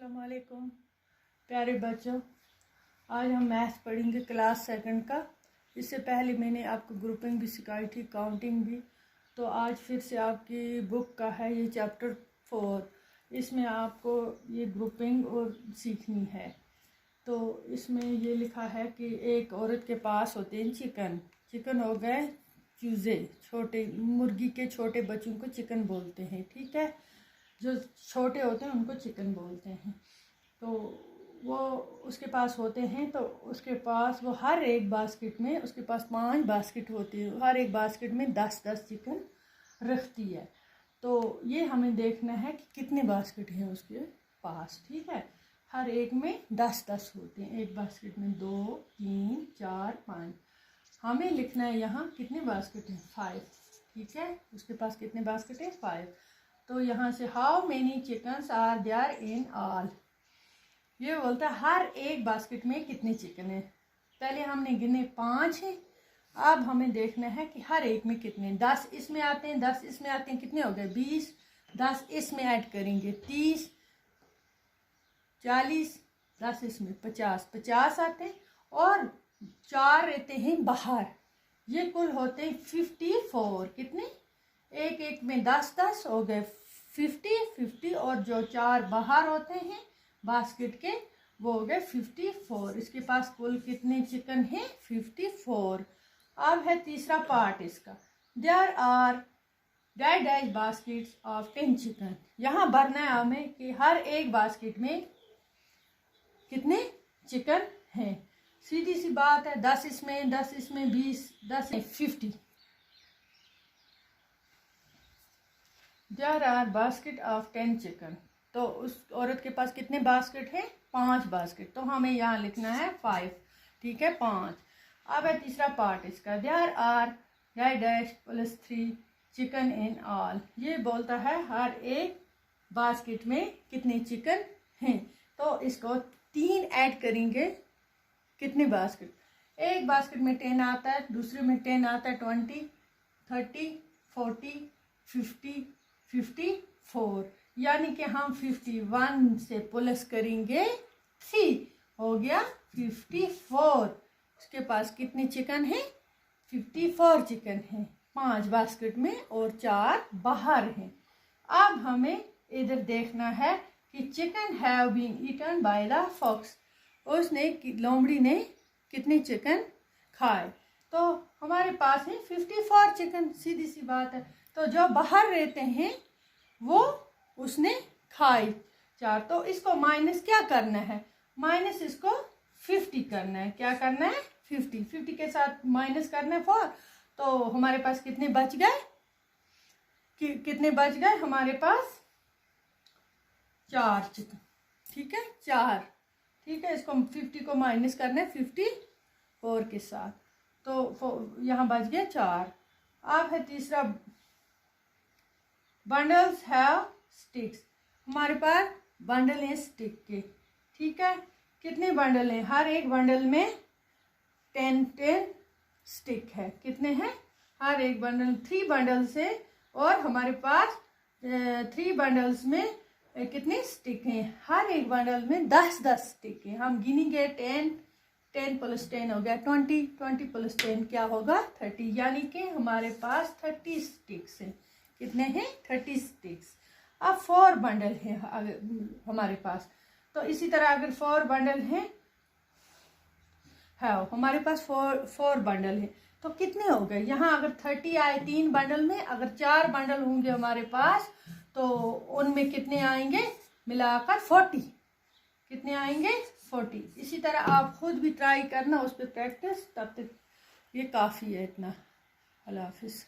अस्सलाम वालेकुम प्यारे बच्चों, आज हम मैथ्स पढ़ेंगे क्लास सेकंड का। इससे पहले मैंने आपको ग्रुपिंग भी सिखाई थी, काउंटिंग भी। तो आज फिर से आपकी बुक का है ये चैप्टर 4। इसमें आपको ये ग्रुपिंग और सीखनी है। तो इसमें ये लिखा है कि एक औरत के पास होते हैं चिकन हो गए चूज़े, छोटे मुर्गी के छोटे बच्चों को चिकन बोलते हैं, ठीक है। जो छोटे होते हैं उनको चिकन बोलते हैं। तो वो उसके पास होते हैं, तो उसके पास वो हर एक बास्केट में उसके पास 5 बास्केट होती है, हर एक बास्केट में 10-10 चिकन रखती है। तो ये हमें देखना है कि कितने बास्केट हैं उसके पास, ठीक है। हर एक में 10-10 होते हैं, एक बास्केट में 2, 3, 4, 5। हमें लिखना है यहाँ कितने बास्केट हैं, 5, ठीक है। उसके पास कितने बास्केट हैं, 5। तो यहाँ से how many chickens are there in all, ये बोलता है हर एक बास्केट में कितने चिकन है। पहले हमने गिने 5 है, अब हमें देखना है कि हर एक में कितने। 10 इसमें आते हैं, 10 इसमें आते हैं, कितने हो गए 20। 10 इसमें ऐड करेंगे 30, 40, 10 इसमें 50 आते हैं, और 4 रहते हैं बाहर। ये कुल होते हैं 54। कितने, एक एक में 10-10 हो गए 50, और जो 4 बाहर होते हैं बास्केट के वो हो गए 54। इसके पास कुल कितने चिकन हैं, 54। अब है तीसरा पार्ट इसका, there are dash baskets of 10 chicken. यहाँ भरना है हमें कि हर एक बास्केट में कितने चिकन हैं। सीधी सी बात है, 10 इसमें 10 इसमें 20, 10 50। There are basket of 10 chicken. तो उस औरत के पास कितने बास्केट हैं, 5 बास्केट। तो हमें यहाँ लिखना है 5, ठीक है, 5। अब है तीसरा पार्ट इसका, there are dash +3 chicken in all. ये बोलता है हर एक बास्केट में कितने चिकन हैं। तो इसको 3 ऐड करेंगे, कितने बास्केट, एक बास्केट में 10 आता है, दूसरे में 10 आता है, 20, 30, 40, 50, 54। यानी कि हम 51 से प्लस करेंगे 3, हो गया 54। उसके पास कितने चिकन हैं, 54 चिकन हैं, 5 बास्केट में और 4 बाहर हैं। अब हमें इधर देखना है कि chicken have been eaten by the fox, उसने लोमड़ी ने कितने चिकन खाए। तो हमारे पास है 54 चिकन, सीधी सी बात है। तो जो बाहर रहते हैं वो उसने खाई 4। तो इसको माइनस क्या करना है, माइनस इसको 50 करना है। क्या करना है, 50 के साथ माइनस करना है 4। तो हमारे पास कितने बच गए, कितने बच गए हमारे पास, 4 चिकन, ठीक है, 4, ठीक है। इसको 50 को माइनस करना है 54 के साथ, तो यहाँ बच गया 4। अब है तीसरा, बंडल्स हैव स्टिक्स। हमारे पास बंडल हैं स्टिक के, ठीक है। कितने बंडल हैं, हर एक बंडल में 10 स्टिक है। कितने हैं, हर एक बंडल 3 बंडल्स है, और हमारे पास 3 बंडल्स में कितने स्टिक हैं, हर एक बंडल में 10-10 स्टिक है। हम गिनेंगे 10 + 10 हो गया 20, 20 + 10 क्या होगा 30। यानी कि हमारे पास 30 स्टिक्स हैं। कितने हैं, 30 स्टिक्स। अब 4 बंडल हैं हमारे पास। तो इसी तरह अगर 4 बंडल हैं हमारे पास 4 बंडल है, तो कितने हो गए, यहाँ अगर 30 आए 3 बंडल में, अगर 4 बंडल होंगे हमारे पास तो उनमें कितने आएंगे, मिलाकर 40। कितने आएंगे, 40। इसी तरह आप खुद भी ट्राई करना, उस पर प्रैक्टिस, तब तक ये काफ़ी है इतना। अल्लाह हाफिज़।